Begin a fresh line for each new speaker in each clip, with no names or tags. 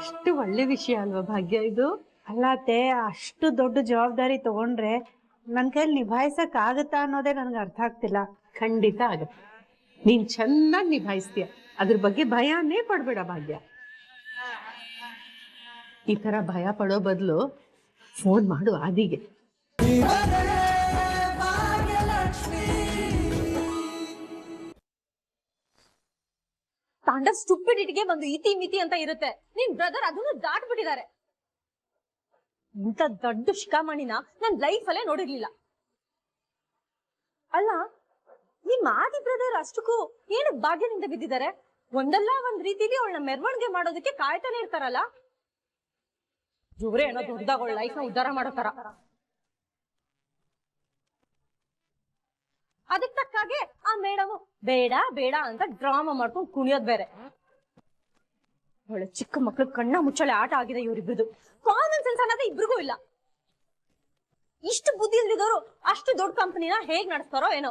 ಎಷ್ಟು ಒಳ್ಳೆ ವಿಷಯ ಅಲ್ವಾ ಭಾಗ್ಯ ಇದು.
ಅಲ್ಲತ್ತೆ ಅಷ್ಟು ದೊಡ್ಡ ಜವಾಬ್ದಾರಿ ತಗೊಂಡ್ರೆ ನನ್ ಕೈಲಿ ನಿಭಾಯಿಸಕ್ ಆಗತ್ತಾ ಅನ್ನೋದೇ ನನ್ಗೆ ಅರ್ಥ ಆಗ್ತಿಲ್ಲ.
ಖಂಡಿತ ಆಗತ್ತೆ, ನೀನ್ ಚೆನ್ನಾಗಿ ನಿಭಾಯಿಸ್ತೀಯ, ಅದ್ರ ಬಗ್ಗೆ ಭಯನೇ ಪಡ್ಬೇಡ ಭಾಗ್ಯ. ಈ ತರ ಭಯ ಪಡೋ ಬದಲು ಫೋನ್ ಮಾಡು ಆದಿಗೆ.
ತಾಂಡವ್ ಸ್ಟುಪಿಡಿಟಿಗೆ ಒಂದು ಇತಿ ಮಿತಿ ಅಂತ ಇರುತ್ತೆ. ನಿನ್ ಬ್ರದರ್ ಅದನ್ನು ದಾಟ್ಬಿಟ್ಟಿದ್ದಾರೆ. ಇಂಥ ದೊಡ್ಡ ಶಿಖಾಮಣಿನ ನನ್ ಲೈಫ್ ಅಲ್ಲೇ ನೋಡಿರ್ಲಿಲ್ಲ. ಅಲ್ಲ, ನಿಮ್ ಆದಿ ಬ್ರದರ್ ಅಷ್ಟಕ್ಕೂ ಏನು ಭಾಗ್ಯನಿಂದ ಬಿದ್ದಿದ್ದಾರೆ? ಒಂದಲ್ಲ ಒಂದ್ ರೀತಿಲಿ ಅವಳನ್ನ ಮೆರವಣಿಗೆ ಮಾಡೋದಕ್ಕೆ ಕಾಯ್ತಾನೆ ಇರ್ತಾರಲ್ಲ. ಇವ್ರೇ ಏನೋ ದೊಡ್ಡದಾಗ ಅವಳ ಲೈಫ್ ನ ಉದ್ಧಾರ ಮಾಡೋ ತರ. ಅದಕ್ಕೆ ತಕ್ಕಾಗೆ ಆ ಮೇಡಮ್ ಬೇಡ ಬೇಡ ಅಂತ ಡ್ರಾಮಾ ಮಾಡ್ಕೊಂಡು ಕುಣಿಯೋದ್ ಬೇರೆ. ಒಳ್ಳೆ ಚಿಕ್ಕ ಮಕ್ಳು ಕಣ್ಣ ಮುಚ್ಚಳೆ ಆಟ ಆಗಿದೆ ಇವ್ರಿಬ್ರದು. ಕಾಮನ್ ಸೆನ್ಸ್ ಅನ್ನೋದೇ ಇಬ್ರಿಗೂ ಇಲ್ಲ. ಇಷ್ಟು ಬುದ್ಧಿ ಇಲ್ದಿದವರು ಅಷ್ಟು ದೊಡ್ಡ ಕಂಪನಿನ ಹೇಗ್ ನಡೆಸ್ತಾರೋ ಏನೋ.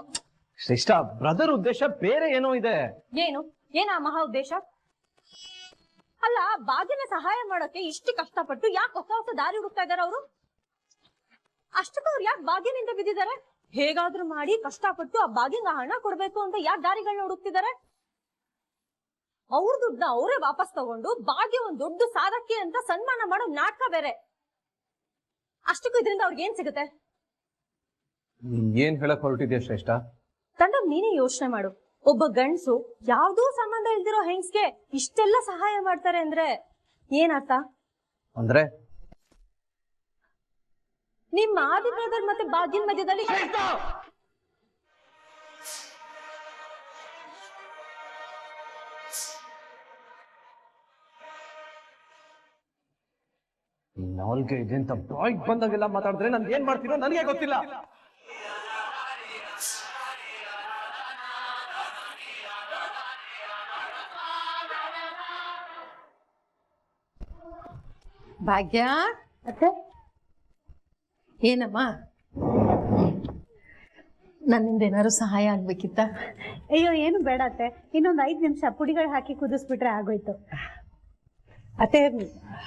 ಶ್ರೇಷ್ಠ, ಬ್ರದರ್ ಉದ್ದೇಶ ಬೇರೆ ಏನೋ ಇದೆ.
ಏನು ಏನ ಮಹಾ ಉದ್ದೇಶ? ಅಲ್ಲ, ಭಾಗ್ಯನ ಸಹಾಯ ಮಾಡೋಕೆ ಇಷ್ಟು ಕಷ್ಟಪಟ್ಟು ಯಾಕೆ ಹೊಸ ಹೊಸ ದಾರಿ ಹುಡುಕ್ತಾ ಇದಾರೆ ಅವರು? ಅಷ್ಟಕ್ಕೂ ಅವ್ರು ಯಾಕೆ ಭಾಗ್ಯನಿಂದ ಬಿದ್ದಿದ್ದಾರೆ? ಹೇಗಾದ್ರೂ ಮಾಡಿ ಕಷ್ಟಪಟ್ಟು ಆ ಭಾಗ್ಯಂಗ ಹಣ ಕೊಡ್ಬೇಕು ಅಂತ ಯಾಕೆ ದಾರಿಗಳನ್ನ ಹುಡುಕ್ತಿದ್ದಾರೆ? ಅವ್ರ ದುಡ್ಡನ್ನ ಅವರೇ ವಾಪಸ್ ತಗೊಂಡು ಭಾಗ್ಯ ಒಂದ್ ದೊಡ್ಡ ಸಾಧಕಿ ಅಂತ ಸನ್ಮಾನ ಮಾಡೋ ನಾಟಕ ಬೇರೆ. ಅಷ್ಟಕ್ಕೂ ಇದರಿಂದ ಅವ್ರಿಗೆ ಏನ್ ಸಿಗುತ್ತೆ?
ಏನ್ ಹೇಳಕ್ ಹೊರಟಿದ್ಯಾ ಶ್ರೇಷ್ಠ?
ತಂಡ ನೀನೇ ಯೋಚನೆ ಮಾಡು. ಒಬ್ಬ ಗಂಡ್ಸು ಯಾವ್ದೋ ಸಂಬಂಧ ಇಲ್ದಿರೋ ಹೆಂಗ್ಸ್ಗೆ ಇಷ್ಟೆಲ್ಲ ಸಹಾಯ ಮಾಡ್ತಾರೆ ಅಂದ್ರೆ ಏನರ್ಥ?
ಅಂದ್ರೆ
ನಿಮ್ಮ ಆದಿ ಬ್ರದರ್ ಮತ್ತೆ ಭಾಗ್ಯನ್ ಮಧ್ಯದಲ್ಲಿ
ನಾಲ್ಗೆ ಇದೆ ಅಂತ ಬಾಯ್ಗ್ ಬಂದಾಗೆಲ್ಲ ಮಾತಾಡಿದ್ರೆ ನನ್ ಏನ್ ಮಾಡ್ತೀರೋ ನನಗೆ ಗೊತ್ತಿಲ್ಲ.
ಭಾಗ್ಯ
ಅತ್ತೆ,
ಏನಮ್ಮ, ನನ್ನಿಂದ ಏನಾದ್ರು ಸಹಾಯ ಆಗ್ಬೇಕಿತ್ತ?
ಅಯ್ಯೋ ಏನು ಬೇಡ ಅತ್ತೆ, ಇನ್ನೊಂದ್ 5 ನಿಮಿಷ ಪುಡಿಗಳು ಹಾಕಿ ಕುದಿಸ್ಬಿಟ್ರೆ ಆಗೋಯ್ತು. ಅತ್ತೆ,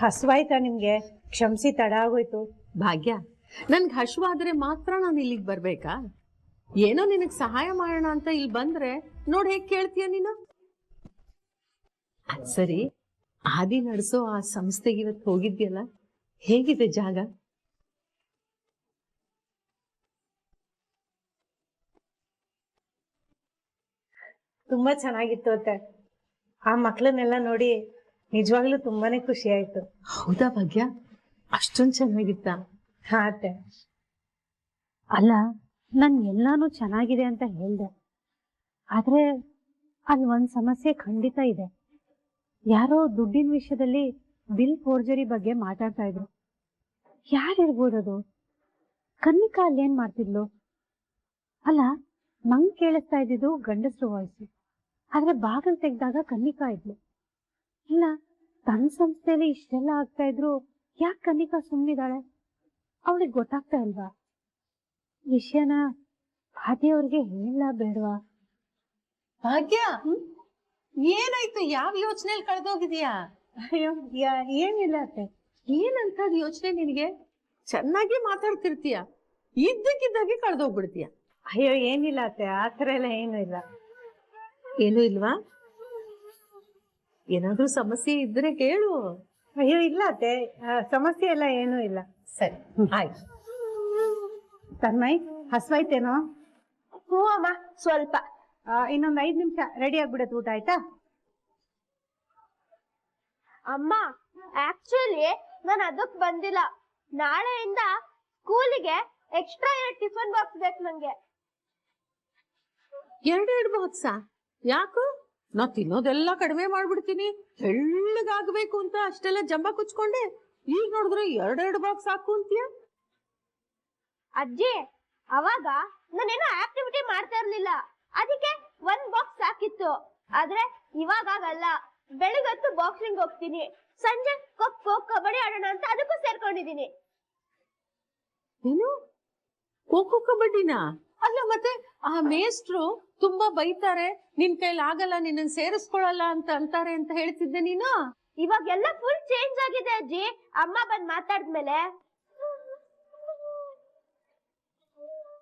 ಹಸುವಾಯ್ತಾ ನಿಮ್ಗೆ? ಕ್ಷಮಿಸಿ, ತಡ ಆಗೋಯ್ತು.
ಭಾಗ್ಯ, ನನ್ಗೆ ಹಶ್ವಾದ್ರೆ ಮಾತ್ರ ನಾನು ಇಲ್ಲಿಗೆ ಬರ್ಬೇಕಾ? ಏನೋ ನಿನಗ್ ಸಹಾಯ ಮಾಡೋಣ ಅಂತ ಇಲ್ಲಿ ಬಂದ್ರೆ ನೋಡ್ ಹೇಗ್ ಕೇಳ್ತೀಯ ನೀನು? ಅದ್ ಸರಿ, ಆದಿ ನಡೆಸೋ ಆ ಸಂಸ್ಥೆಗೆ ಇವತ್ತು ಹೋಗಿದ್ಯಲ್ಲ, ಹೇಗಿದೆ ಜಾಗ?
ತುಂಬಾ ಚೆನ್ನಾಗಿತ್ತು ಅತ್ತೆ. ಆ ಮಕ್ಳನ್ನೆಲ್ಲ ನೋಡಿ ನಿಜವಾಗ್ಲೂ ತುಂಬಾನೇ ಖುಷಿ ಆಯ್ತು.
ಹೌದಾ ಭಾಗ್ಯ, ಅಷ್ಟೊಂದ್ ಚೆನ್ನಾಗಿತ್ತ?
ಹಾ ಅತ್ತೆ. ಅಲ್ಲ, ನನ್ ಎಲ್ಲಾನು ಚೆನ್ನಾಗಿದೆ ಅಂತ ಹೇಳ್ದೆ, ಆದ್ರೆ ಅಲ್ಲಿ ಒಂದ್ ಸಮಸ್ಯೆ ಖಂಡಿತ ಇದೆ. ಯಾರೋ ದುಡ್ಡಿನ ವಿಷಯದಲ್ಲಿ ಬಿಲ್ ಫೋರ್ಜರಿ ಬಗ್ಗೆ ಮಾತಾಡ್ತಾ ಇದ್ರು. ಯಾರಿರ್ಬೋದದು? ಕನ್ನಿಕಾ ಅಲ್ಲಿ ಏನ್ ಮಾಡ್ತಿದ್ಲು? ಅಲ್ಲ, ನಂಗ್ ಕೇಳಿಸ್ತಾ ಇದ್ದಿದ್ದು ಗಂಡಸ್ರು ವಾಯ್ಸು, ಆದ್ರೆ ಬಾಗಿಲು ತೆಗ್ದಾಗ ಕನ್ನಿಕಾ ಇದ್ಲು. ಇಲ್ಲ, ತನ್ನ ಸಂಸ್ಥೆಯಲ್ಲಿ ಇಷ್ಟೆಲ್ಲ ಆಗ್ತಾ ಇದ್ರು ಯಾಕೆ ಕನ್ನಿಕಾ ಸುಮ್ಮನಿದ್ದಾಳೆ? ಅವಳಿಗೆ ಗೊತ್ತಾಗ್ತಾ ಇಲ್ವಾ? ವಿಷಯನ ಭಾಗ್ಯವ್ರಿಗೆ ಹೇಳ ಬೇಡವಾ?
ಭಾಗ್ಯ, ಏನಾಯ್ತು? ಯಾವ ಯೋಚನೆಯಲ್ಲಿ ಕಳೆದೋಗಿದ್ಯಾ?
ಅಯ್ಯೋ, ಏನಿಲ್ಲ ಅತ್ತೆ.
ಏನಂತದ್ ಯೋಚನೆ ನಿನಗೆ? ಚೆನ್ನಾಗಿ ಮಾತಾಡ್ತಿರ್ತೀಯ, ಇದ್ದಕ್ಕಿದ್ದಾಗೆ ಕಳೆದೋಗ್ಬಿಡ್ತೀಯ.
ಅಯ್ಯೋ ಏನಿಲ್ಲ ಅತ್ತೆ, ಆ ಥರ ಎಲ್ಲ ಏನೂ ಇಲ್ಲ.
ಏನೂ ಇಲ್ವಾ? ಏನಾದ್ರೂ ಸಮಸ್ಯೆ ಇದ್ರೆ ಕೇಳು.
ಅಯ್ಯೋ ಇಲ್ಲ ಅತ್ತೆ, ಸಮಸ್ಯೆ ಎಲ್ಲ ಏನೂ ಇಲ್ಲ.
ಸರಿ, ಆಯ್ತು.
ತನ್ಮಯ್, ಹಸ್ವಾಯ್ತೇನೋ?
ಹ್ಞೂ ಅಮ್ಮ, ಸ್ವಲ್ಪ.
ಇನ್ನೊಂದ್ 5 ನಿಮಿಷ ರೆಡಿ ಆಗ್ಬಿಡತ್ತೆ ಊಟ, ಆಯ್ತಾ?
ಅಮ್ಮ, ಆಕ್ಚುಲಿ ನಾನು ಅದಕ್ ಬಂದಿಲ್ಲ. ನಾಳೆಯಿಂದ ಸ್ಕೂಲಿಗೆ ಎಕ್ಸ್ಟ್ರಾ 2 ಟಿಫನ್ ಬಾಕ್ಸ್ ಬೇಕು ನಂಗೆ.
2 ಬಾಕ್ಸಾ? ಯಾಕು? ನಾ ತಿನ್ನೋದೆಲ್ಲ ಕಡಿಮೆ ಮಾಡ್ಬಿಡ್ತೀನಿ, ತೆಳ್ಳಗಾಗ್ಬೇಕು ಅಂತ ಅಷ್ಟೆಲ್ಲ ಜಂಬ ಕುಚ್ಕೊಂಡೆ. ಈಗ ನೋಡಿದ್ರೆ 2 ಬಾಕ್ಸ್ ಹಾಕು ಅಂತೀಯ?
ಅಜ್ಜಿ, ಅವಾಗ ನಾನೇನೋ ಆಕ್ಟಿವಿಟಿ ಮಾಡ್ತಾ ಇರ್ಲಿಲ್ಲ, ಅದಕ್ಕೆ 1 ಬಾಕ್ಸ್ ಸಾಕಿತ್ತು. ಆದ್ರೆ ಇವಾಗ ಆಗಲ್ಲ. ಬೆಳಿಗ್ಗೆ ಬಾಕ್ಸಿಂಗ್ ಹೋಗ್ತೀನಿ, ಸಂಜೆ ಖೋ ಕಬಡ್ಡಿ ಆಡೋಣ ಅಂತ ಅದಕ್ಕೂ ಸೇರ್ಕೊಂಡಿದೀನಿ.
ಏನು ಖೋ ಕಬಡ್ಡಿನ? ಅಲ್ಲ ಮತ್ತೆ ಆ ಮೇಷ್ಟ್ರು ತುಂಬಾ ಬೈತಾರೆ, ನಿನ್ ಕೈಲಿ ಆಗಲ್ಲ, ನಿನ್ನ ಸೇರಿಸ್ಕೊಳಲ್ಲ ಅಂತ ಅಂತಾರೆ ಅಂತ ಹೇಳ್ತಿದ್ದೆ ನೀನು.
ಇವಾಗೆಲ್ಲ ಫುಲ್ ಚೇಂಜ್ ಆಗಿದೆ ಅಜ್ಜಿ. ಅಮ್ಮ ಬಂದ್ ಮಾತಾಡಿದ್ಮೇಲೆ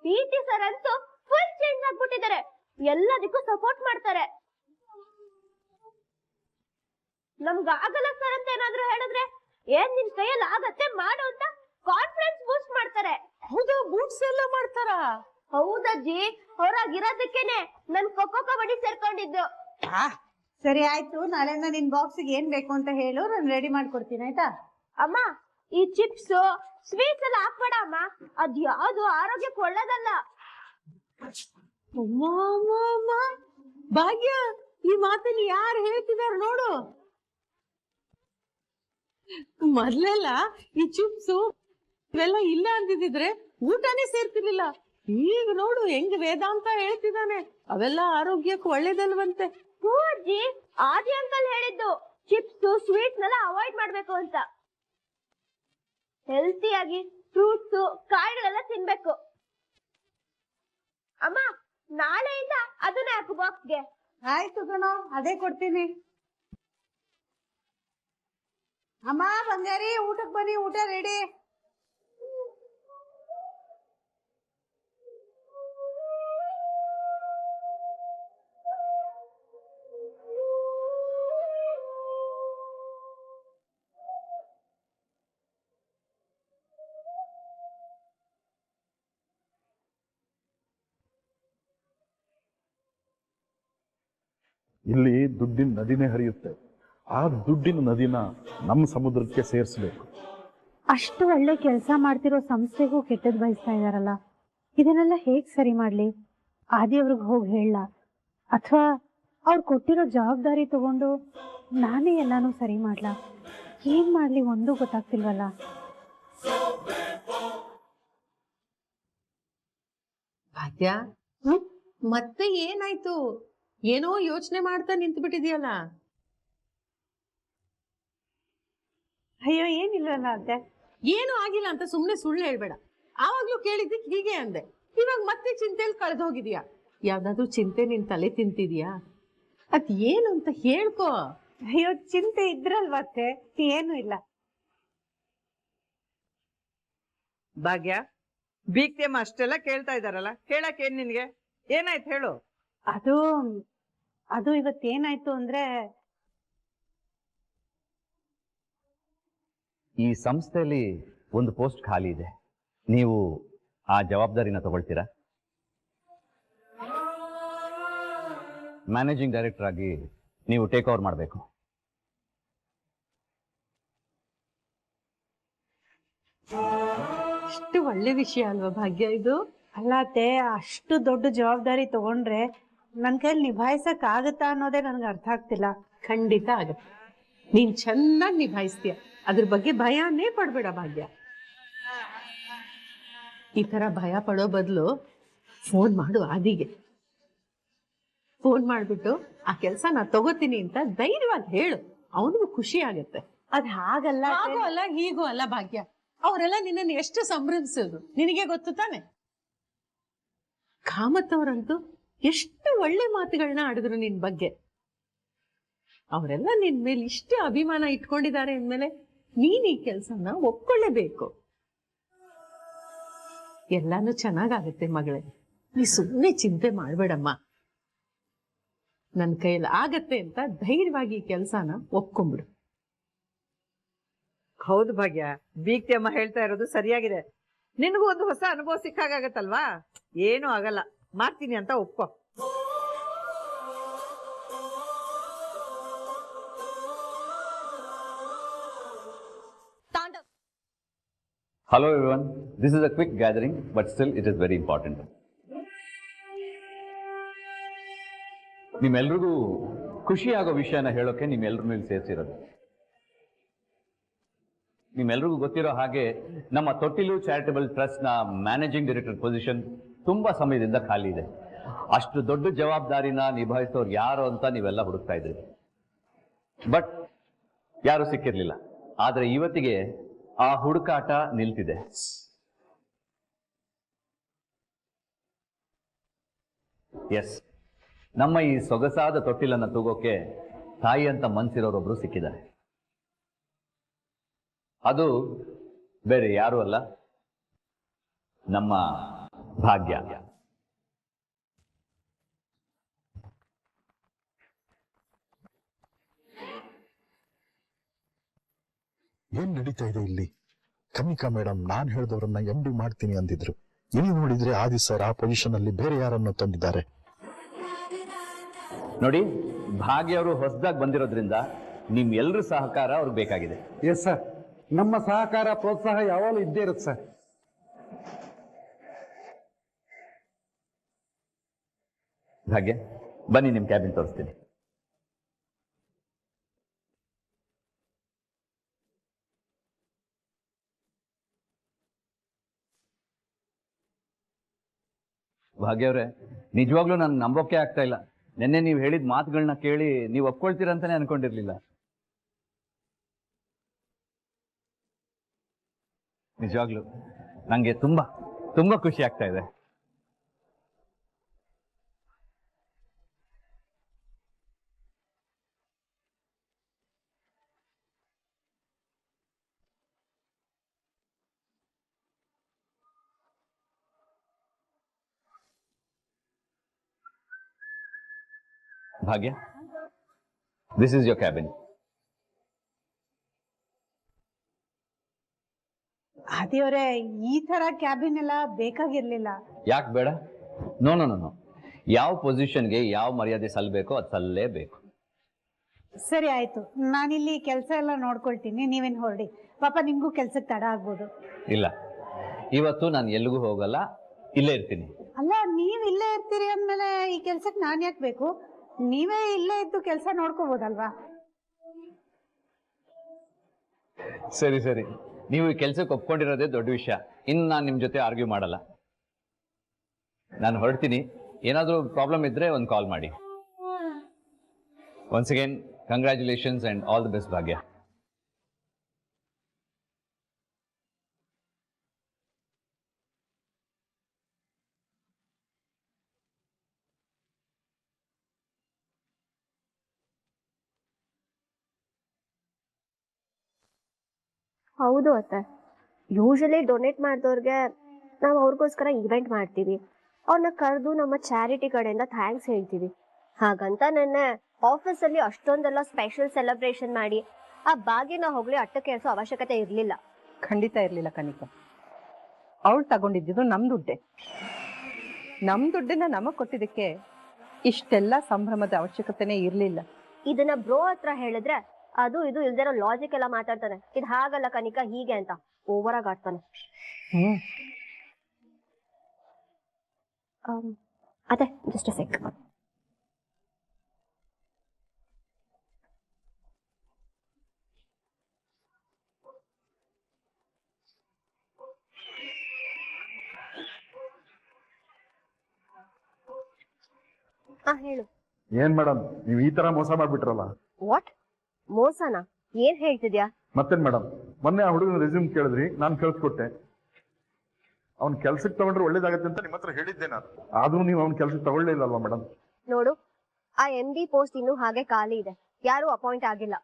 PT ಸರ್ ಅಂತೂ ಫುಲ್ ಚೇಂಜ್ ಆಗ್ಬಿಟ್ಟಿದ್ದಾರೆ. ಎಲ್ಲದಕ್ಕೂ ಸಪೋರ್ಟ್ ಮಾಡ್ತಾರೆ. ನಮ್ಗ ಆಗಲ್ಲ ಸರ್ ಅಂತ ಏನಾದ್ರು ಹೇಳಿದ್ರೆ ಏನ್ ನಿನ್ ಕೈಯಲ್ಲಿ ಆಗತ್ತೆ ಮಾಡು ಅಂತ ಕಾನ್ಫಿಡೆನ್ಸ್ ಬೂಸ್ಟ್ ಮಾಡ್ತಾರೆ.
ಹೌದಾ, ಬೂಟ್ಸ್ ಎಲ್ಲ ಮಾಡ್ತಾರಾ?
ಹೌದಜ್ಜಿ, ಹೊರಗಿರೋದಕ್ಕೇನೆ ನನ್ ಖೋ ಕಬಡ್ಡಿ ಸೇರ್ಕೊಂಡಿದ್ದು.
ಸರಿ ಆಯ್ತು, ನಾಳೆಯಿಂದ ನಿನ್ ಬಾಕ್ಸಿಗೆ ಏನ್ ಬೇಕು ಅಂತ ಹೇಳು, ನಾನು ರೆಡಿ ಮಾಡ್ಕೊಡ್ತೀನಿ ಆಯ್ತಾ?
ಅಮ್ಮ, ಈ ಚಿಪ್ಸ್ ಸ್ವೀಟ್ಸ್ ಎಲ್ಲ ಹಾಕ್ಬೇಡ ಅಮ್ಮ, ಅದ್ ಯಾವ್ದು ಆರೋಗ್ಯಕ್ಕೆ ಒಳ್ಳೇದಲ್ಲ.
ಭಾಗ್ಯ, ಈ ಮಾತನ್ನ ಯಾರು ಹೇಳ್ತಿದಾರ ನೋಡು. ಮೊದ್ಲೆಲ್ಲ ಈ ಚಿಪ್ಸು ಇವೆಲ್ಲ ಇಲ್ಲ ಅಂತಿದ್ರೆ ಊಟನೇ ಸೇರ್ತಿರ್ಲಿಲ್ಲ. ಈಗ ನೋಡು ಹೆಂಗ್ ವೇದಾಂತ ಹೇಳ್ತಿದ್ದಾನೆ, ಅವೆಲ್ಲ ಆರೋಗ್ಯಕ್ಕೆ ಒಳ್ಳೇದಲ್ವಂತೆ.
ಹ್ಞೂ ಅಜ್ಜಿ, ಆದಿ ಅಂಕಲ್ ಹೇಳಿದ್ದು ಚಿಪ್ಸ್ ಸ್ವೀಟ್ಸ್ ನೆಲ್ಲ ಅವಾಯ್ಡ್ ಮಾಡ್ಬೇಕು ಅಂತ. ಹೆಲ್ತಿಯಾಗಿ ಫ್ರೂಟ್ಸ್ ಕಾಳುಗಳೆಲ್ಲ ತಿನ್ಬೇಕು. ಅಮ್ಮ, ನಾಳೆಯಿಂದ ಅದನ್ನೇ ಹಾಕು ಬಾಕ್ಸ್ಗೆ.
ಆಯ್ತು ಕಣೋ, ಅದೇ ಕೊಡ್ತೀನಿ. ಅಮ್ಮ ಬಂಗಾರಿ, ಊಟಕ್ಕೆ ಬನ್ನಿ, ಊಟ ರೆಡಿ.
ಇಲ್ಲಿ ದುಡ್ಡಿನ ನದಿನೇ ಹರಿಯುತ್ತೆ. ಆ ದುಡ್ಡಿನ ನದಿನ ನಮ್ಮ ಸಮುದ್ರಕ್ಕೆ ಸೇರಿಸಬೇಕು.
ಅಷ್ಟು ಒಳ್ಳೆ ಕೆಲಸ ಮಾಡ್ತಿರೋ ಸಂಸ್ಥೆಗೂ ಕೆಟ್ಟದ್ ಬಯಸ್ತಾ ಇದಾರಲ್ಲ, ಇದನ್ನೆಲ್ಲ ಹೇಗ್ ಸರಿ ಮಾಡ್ಲಿ? ಆದಿಯವ್ರಿಗೆ ಹೋಗಿ ಹೇಳ, ಅಥವಾ ಅವ್ರು ಕೊಟ್ಟಿರೋ ಜವಾಬ್ದಾರಿ ತಗೊಂಡು ನಾನೇ ಎಲ್ಲಾನು ಸರಿ ಮಾಡ್ಲಾ? ಏನ್ ಮಾಡ್ಲಿ ಒಂದು ಗೊತ್ತಾಗ್ತಿಲ್ವಲ್ಲ.
ಭಾಗ್ಯ, ಮತ್ತೆ ಏನಾಯ್ತು? ಏನೋ ಯೋಚನೆ ಮಾಡ್ತಾ ನಿಂತು ಬಿಟ್ಟಿದ್ಯಲ್ಲ.
ಅಯ್ಯೋ, ಏನಿಲ್ವಲ್ಲ ಅತ್ತೆ.
ಏನು ಆಗಿಲ್ಲ ಅಂತ ಸುಮ್ನೆ ಸುಳ್ಳು ಹೇಳ್ಬೇಡ. ಆವಾಗ್ಲೂ ಕೇಳಿದ್ದಕ್ಕೆ ಹೀಗೆ ಅಂದೆ, ಇವಾಗ ಮತ್ತೆ ಚಿಂತೆಯಲ್ಲಿ ಕಳೆದು ಹೋಗಿದ್ಯಾ? ಯಾವ್ದಾದ್ರು ಚಿಂತೆ ನಿನ್ ತಲೆ ತಿಂತಿದ್ಯಾ? ಅದ್ ಏನು ಅಂತ ಹೇಳ್ಕೊ.
ಅಯ್ಯೋ, ಚಿಂತೆ ಇದ್ರಲ್ವ ಅತ್ತೆ, ಏನು ಇಲ್ಲ.
ಭಾಗ್ಯ, ಬೀಗ್ತೇಮ್ಮ ಅಷ್ಟೆಲ್ಲ ಕೇಳ್ತಾ ಇದಾರಲ್ಲ, ಕೇಳಕ್ ಏನ್ ನಿನ್ಗೆ? ಏನಾಯ್ತು ಹೇಳು.
ಅದು ಇವತ್ತೇನಾಯ್ತು ಅಂದ್ರೆ,
ಈ ಸಂಸ್ಥೆಯಲ್ಲಿ ಒಂದು ಪೋಸ್ಟ್ ಖಾಲಿ ಇದೆ. ನೀವು ಆ ಜವಾಬ್ದಾರಿನ ತಗೊಳ್ತೀರಾ? ಮ್ಯಾನೇಜಿಂಗ್ ಡೈರೆಕ್ಟರ್ ಆಗಿ ನೀವು ಟೇಕ್ ಓವರ್ ಮಾಡಬೇಕು.
ಅಷ್ಟು ಒಳ್ಳೆ ವಿಷಯ ಅಲ್ವಾ ಭಾಗ್ಯ ಇದು?
ಅಲ್ಲ ಅತ್ತೆ, ಅಷ್ಟು ದೊಡ್ಡ ಜವಾಬ್ದಾರಿ ತಗೊಂಡ್ರೆ ನನ್ ಕೈಲಿ ನಿಭಾಯಿಸಕ್ ಆಗತ್ತಾ ಅನ್ನೋದೇ ನನ್ಗೆ ಅರ್ಥ ಆಗ್ತಿಲ್ಲ.
ಖಂಡಿತ ಆಗತ್ತೆ, ನೀನ್ ಚೆನ್ನಾಗಿ ನಿಭಾಯಿಸ್ತೀಯ, ಅದ್ರ ಬಗ್ಗೆ ಭಯನೇ ಪಡ್ಬೇಡ ಭಾಗ್ಯ. ಈ ತರ ಭಯ ಪಡೋ ಬದಲು ಫೋನ್ ಮಾಡು ಆದಿಗೆ. ಫೋನ್ ಮಾಡ್ಬಿಟ್ಟು ಆ ಕೆಲಸ ನಾ ತಗೋತೀನಿ ಅಂತ ಧೈರ್ಯವಾಗಿ ಹೇಳು, ಅವನಿಗೂ ಖುಷಿ ಆಗತ್ತೆ.
ಅದ್ ಹಾಗಲ್ಲ
ಹಾಗೂ ಅಲ್ಲ ಹೀಗೂ ಅಲ್ಲ ಭಾಗ್ಯ, ಅವರೆಲ್ಲ ನಿನ್ನನ್ನು ಎಷ್ಟು ಸಂಭ್ರಮಿಸೋದು ನಿನಗೆ ಗೊತ್ತು ತಾನೆ. ಕಾಮತ್ ಅವರಂತೂ ಎಷ್ಟು ಒಳ್ಳೆ ಮಾತುಗಳನ್ನ ಆಡಿದ್ರು ನಿನ್ ಬಗ್ಗೆ. ಅವರೆಲ್ಲ ನಿನ್ ಮೇಲೆ ಇಷ್ಟೇ ಅಭಿಮಾನ ಇಟ್ಕೊಂಡಿದ್ದಾರೆ ಅಂದ್ಮೇಲೆ ನೀನ್ ಈ ಕೆಲ್ಸನ ಒಪ್ಕೊಳ್ಳೇಬೇಕು. ಎಲ್ಲಾನು ಚೆನ್ನಾಗಾಗತ್ತೆ ಮಗಳೇ, ನೀ ಸುಮ್ಮನೆ ಚಿಂತೆ ಮಾಡ್ಬೇಡಮ್ಮ. ನನ್ ಕೈಯಲ್ಲಿ ಆಗತ್ತೆ ಅಂತ ಧೈರ್ಯವಾಗಿ ಈ ಕೆಲ್ಸನ ಒಪ್ಕೊಂಡ್ಬಿಡು.
ಹೌದು ಭಾಗ್ಯ, ಬೀಗ್ತೇಮ್ಮ ಹೇಳ್ತಾ ಇರೋದು ಸರಿಯಾಗಿದೆ. ನಿನಗೂ ಒಂದು ಹೊಸ ಅನುಭವ ಸಿಕ್ಕಾಗತ್ತಲ್ವಾ? ಏನೂ ಆಗಲ್ಲ, ಮಾಡ್ತೀನಿ ಅಂತ ಒಪ್ಕೋ.
Hello everyone, this is a quick gathering, but still it is very important. ನಿಮ್ಮೆಲ್ರಿಗೂ ಖುಷಿಯಾಗೋ ವಿಷಯನ ಹೇಳೋಕೆ ನಿಮ್ಮೆಲ್ಲರೂ ಇಲ್ಲಿ ಸೇರಿಸಿರೋದು. ನಿಮ್ಮೆಲ್ರಿಗೂ ಗೊತ್ತಿರೋ ಹಾಗೆ ನಮ್ಮ ತೊಟ್ಟಿಲು ಚಾರಿಟಬಲ್ ಟ್ರಸ್ಟ್ನ ಮ್ಯಾನೇಜಿಂಗ್ ಡೈರೆಕ್ಟರ್ ಪೊಸಿಷನ್ ತುಂಬಾ ಸಮಯದಿಂದ ಖಾಲಿ ಇದೆ. ಅಷ್ಟು ದೊಡ್ಡ ಜವಾಬ್ದಾರಿನ ನಿಭಾಯಿಸೋರು ಯಾರು ಅಂತ ನೀವೆಲ್ಲ ಹುಡುಕ್ತಾ ಇದ್ರಿ, ಬಟ್ ಯಾರು ಸಿಕ್ಕಿರ್ಲಿಲ್ಲ. ಆದ್ರೆ ಇವತ್ತಿಗೆ ಆ ಹುಡುಕಾಟ ನಿಲ್ತಿದೆ. ಎಸ್, ನಮ್ಮ ಈ ಸೊಗಸಾದ ತೊಟ್ಟಿಲನ್ನ ತೂಗೋಕೆ ತಾಯಿ ಅಂತ ಮನ್ಸಿರೋರೊಬ್ರು ಸಿಕ್ಕಿದ್ದಾರೆ. ಅದು ಬೇರೆ ಯಾರು ಅಲ್ಲ, ನಮ್ಮ ಭಾಗ್ಯ.
ಏನ್ ನಡೀತಾ ಇದೆ ಇಲ್ಲಿ? ಕನಿಕಾ ಮೇಡಮ್ ನಾನ್ ಹೇಳ್ದವ್ರನ್ನ MD ಮಾಡ್ತೀನಿ ಅಂದಿದ್ರು. ಇಲ್ಲಿ ನೋಡಿದ್ರೆ ಆದಿ ಸರ್ ಆ ಪೊಸಿಷನ್ ಅಲ್ಲಿ ಬೇರೆ ಯಾರನ್ನು ತಂದಿದ್ದಾರೆ.
ನೋಡಿ, ಭಾಗ್ಯ ಅವರು ಹೊಸದಾಗಿ ಬಂದಿರೋದ್ರಿಂದ ನಿಮ್ ಎಲ್ರ ಸಹಕಾರ ಅವ್ರಿಗೆ ಬೇಕಾಗಿದೆ.
ಎಸ್ ಸರ್, ನಮ್ಮ ಸಹಕಾರ ಪ್ರೋತ್ಸಾಹ ಯಾವಾಗಲೂ ಇದ್ದೇ ಇರುತ್ತೆ ಸರ್.
ಭಾಗ್ಯ, ಬನ್ನಿ ನಿಮ್ ಕ್ಯಾಬಿನ್ ತೋರಿಸ್ತೀನಿ. ಭಾಗ್ಯ ಅವರೇ, ನಿಜವಾಗ್ಲೂ ನಾನು ನಂಬೋಕೆ ಆಗ್ತಾ ಇಲ್ಲ. ನಿನ್ನೆ ನೀವು ಹೇಳಿದ ಮಾತುಗಳನ್ನ ಕೇಳಿ ನೀವು ಒಪ್ಕೊಳ್ತೀರಂತಾನೆ ಅನ್ಕೊಂಡಿರ್ಲಿಲ್ಲ. ನಿಜವಾಗ್ಲೂ ನಂಗೆ ತುಂಬಾ ತುಂಬಾ ಖುಷಿ ಆಗ್ತಾ ಇದೆ. ಭಾಗ್ಯ, ದಿಸ್ ಇಸ್ ಯೋರ್ ಕ್ಯಾಬಿನ್.
ಆದಿಯವರೇ, ಈ ತರ ಕ್ಯಾಬಿನ್ ಎಲ್ಲ ಬೇಕಾಗಿರ್ಲಿಲ್ಲ.
ಯಾಕೆ ಬೇಡ? ನೋ ನೋ ನೋ ನೋ, ಯಾವ ಪೊಸಿಷನ್ಗೆ ಯಾವ ಮರ್ಯಾದೆ ಸಲ್ಲಬೇಕೋ ಅದು ಸಲ್ಲೇಬೇಕು.
ಸರಿ ಆಯ್ತು, ನಾನಿಲ್ಲಿ ಕೆಲಸ ಎಲ್ಲ ನೋಡ್ಕೊಳ್ತೀನಿ, ನೀವೇನು ಹೊರಡಿ. ಪಾಪ ನಿಮ್ಗೂ ಕೆಲ್ಸಕ್ಕೆ ತಡ ಆಗ್ಬೋದು.
ಇಲ್ಲ, ಇವತ್ತು ನಾನು ಎಲ್ಲಿಗೂ ಹೋಗಲ್ಲ, ಇಲ್ಲೇ ಇರ್ತೀನಿ.
ಅಲ್ಲ, ನೀವ್ ಇಲ್ಲೇ ಇರ್ತೀರಿ ಅಂದ್ಮೇಲೆ ಈ ಕೆಲ್ಸಕ್ಕೆ ನಾನ್ ಯಾಕೆ ಬೇಕು? ನೀವೇ ಇಲ್ಲೇ ಇದ್ದು ಕೆಲಸ ನೋಡ್ಕೋಬಹುದಲ್ವಾ?
ಸರಿ ಸರಿ, ನೀವು ಈ ಕೆಲ್ಸಕ್ಕೆ ಒಪ್ಕೊಂಡಿರೋದೇ ದೊಡ್ಡ ವಿಷಯ. ಇನ್ನು ನಾನು ನಿಮ್ಮ ಜೊತೆ ಆರ್ಗ್ಯೂ ಮಾಡಲ್ಲ. ನಾನು ಹೊರಡ್ತೀನಿ. ಏನಾದರೂ ಪ್ರಾಬ್ಲಮ್ ಇದ್ರೆ ಒಂದು ಕಾಲ್ ಮಾಡಿ. Once again congratulations and all the best ಭಾಗ್ಯ.
ಹೌದು ಅತ್ತೆ, ಯೂಶಲಿ ಡೊನೇಟ್ ಮಾಡಿದವ್ರಿಗೆ ನಾವು ಅವ್ರಿಗೋಸ್ಕರ ಇವೆಂಟ್ ಮಾಡ್ತೀವಿ. ಅವ್ರನ್ನ ಕರೆದು ನಮ್ಮ ಚಾರಿಟಿ ಕಡೆಯಿಂದ ಥ್ಯಾಂಕ್ಸ್ ಹೇಳ್ತೀವಿ. ಹಾಗಂತ ನೆನ್ನೆ ಆಫೀಸಲ್ಲಿ ಅಷ್ಟೊಂದೆಲ್ಲ ಸ್ಪೆಷಲ್ ಸೆಲೆಬ್ರೇಷನ್ ಮಾಡಿ ಆ ಭಾಗ್ಯನ ಹೋಗ್ಲಿ ಅಟ್ಟಕ್ಕೆ ಏರಿಸೋ ಅವಶ್ಯಕತೆ ಇರಲಿಲ್ಲ.
ಖಂಡಿತ ಇರಲಿಲ್ಲ ಕನಿಕಾ. ಅವಳು ತಗೊಂಡಿದ್ದು ನಮ್ ದುಡ್ಡೆ. ನಮ್ ದುಡ್ಡನ್ನ ನಮಗ್ ಕೊಟ್ಟಿದ್ದಕ್ಕೆ ಇಷ್ಟೆಲ್ಲ ಸಂಭ್ರಮದ ಅವಶ್ಯಕತೆನೇ ಇರಲಿಲ್ಲ.
ಇದನ್ನ ಬ್ರೋ ಹತ್ರ ಹೇಳಿದ್ರೆ ಅದು ಇದು ಇಲ್ದಿರೋ ಲಾಜಿಕ್ ಎಲ್ಲ ಮಾತಾಡ್ತಾನೆ. ಇದು ಹಾಗಲ್ಲ ಕನಿಕಾ, ಹೀಗೆ ಅಂತ ಓವರ್ ಆಗಿ ಆಡ್ತಾನೆ. ಅದೇ ಜಸ್ಟ್ ಅ ಸೆಕ್. ಹೇಳು.
ಏನ್ ಮೇಡಮ್, ನೀವು ಈ ತರ ಮೋಸ ಮಾಡ್ಬಿಟ್ರಲ್ಲ.
ವಾಟ್? ಮೋಸನಾ? ಏನ್ ಹೇಳ್ತಿದ್ಯಾ?
ಮತ್ತೇನ್ ಮೇಡಮ್, ಮೊನ್ನೆ ಆ ಹುಡುಗನ ರೆಸ್ಯೂಮ್ ಕೇಳಿದ್ರಿ, ನಾನು ಕಳ್ಸಿಕೊಟ್ಟೆ. ಅವ್ನ ಕೆಲ್ಸಕ್ಕೆ ತಗೊಂಡ್ರೆ ಒಳ್ಳೇದಾಗತ್ತೆ ಅಂತ ನಿಮ್ಮ ಹತ್ರ ಹೇಳಿದ್ದೆ ನಾನು. ಆದ್ರೂ ನೀವು ಅವ್ನ ಕೆಲ್ಸಕ್ಕೆ ತಗೊಳ್ಳೇ ಇಲ್ಲಲ್ವಾ ಮೇಡಮ್?
ನೋಡು, ಆ MD ಪೋಸ್ಟ್ ಇನ್ನೂ ಹಾಗೆ ಖಾಲಿ ಇದೆ, ಯಾರು ಅಪಾಯಿಂಟ್ ಆಗಿಲ್ಲ.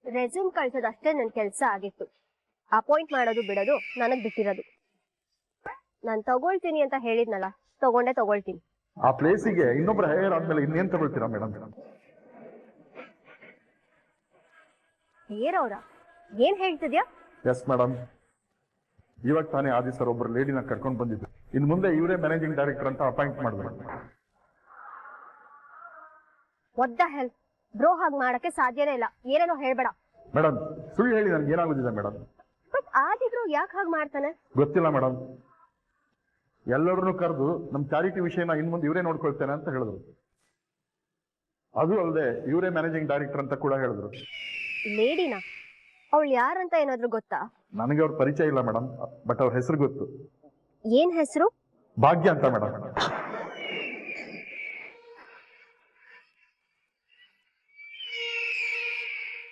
ರೆಸ್ಯೂಮ್ ಕಳ್ಸೋದಷ್ಟೇ ನನ್ ಕೆಲ್ಸ ಆಗಿತ್ತು. ಅಪಾಯಿಂಟ್ ಮಾಡೋದು ಬಿಡೋದು ನನಗ್ ಬಿಟ್ಟಿರೋದು. ನಾನ್ ತಗೊಳ್ತೀನಿ ಅಂತ ಹೇಳಿದ್ನಲ್ಲ, ತಗೊಳ್ತೀನಿ.
ಆ ಪ್ಲೇಸಿಗೆ ಇನ್ನೊಬ್ರು ಹೈಯರ್ ಆದ್ಮೇಲೆ ಇನ್ನೇನ್ ತಗೊಳ್ತೀರಾ ಮೇಡಮ್?
ಹೇರವ್ರ ಏನ್ ಹೇಳ್ತಿದ್ಯಾ?
ಎಸ್ ಮೇಡಮ್, ಇವಾಗ ತಾನೇ ಆದಿ ಸರ್ ಒಬ್ಬರು ಲೇಡಿನ ಕರ್ಕೊಂಡು ಬಂದಿದ್ರು. ಇನ್ ಮುಂದೆ ಇವರೇ ಮ್ಯಾನೇಜಿಂಗ್ ಡೈರೆಕ್ಟರ್ ಅಂತ ಅಪಾಯಿಂಟ್ ಮಾಡ್ಬೇಕು.
ವಾಟ್ ದ ಹೆಲ್ ಬ್ರೋ, ಹಾಗೆ ಮಾಡಕ್ಕೆ ಸಾಧ್ಯನೇ ಇಲ್ಲ. ಏನೇನೋ ಹೇಳ್ಬೇಡ
ಮೇಡಮ್. ಸುಳ್ಳು ಹೇಳಿ ನನ್ಗೆ ಏನಾಗುದಿದೆ ಮೇಡಮ್?
ಬಟ್ ಆದಿದ್ರು ಯಾಕೆ ಹಾಗೆ ಮಾಡ್ತಾನೆ
ಗೊತ್ತಿಲ್ಲ ಮೇಡಮ್. ಎಲ್ಲರನ್ನು ಕರೆದು ನಮ್ ಚಾರಿಟಿ ವಿಷಯನ ಇನ್ ಮುಂದೆ ಇವರೇ ನೋಡ್ಕೊಳ್ತೇನೆ ಅಂತ ಹೇಳಿದ್ರು. ಅದು ಅಲ್ಲದೆ ಇವರೇ ಮ್ಯಾನೇಜಿಂಗ್ ಡೈರೆಕ್ಟರ್ ಅಂತ ಕೂಡ ಹೇಳಿದ್ರು.
ಲೇಡಿನಾ? ಅವಳು ಯಾರಂತ ಏನಾದ್ರು ಗೊತ್ತಾ?
ನನಗೆ ಅವ್ರ ಪರಿಚಯ ಇಲ್ಲ ಮೇಡಮ್, ಬಟ್ ಅವ್ರ ಹೆಸರು ಗೊತ್ತು.
ಏನ್ ಹೆಸರು?
ಭಾಗ್ಯ ಅಂತ ಮೇಡಮ್.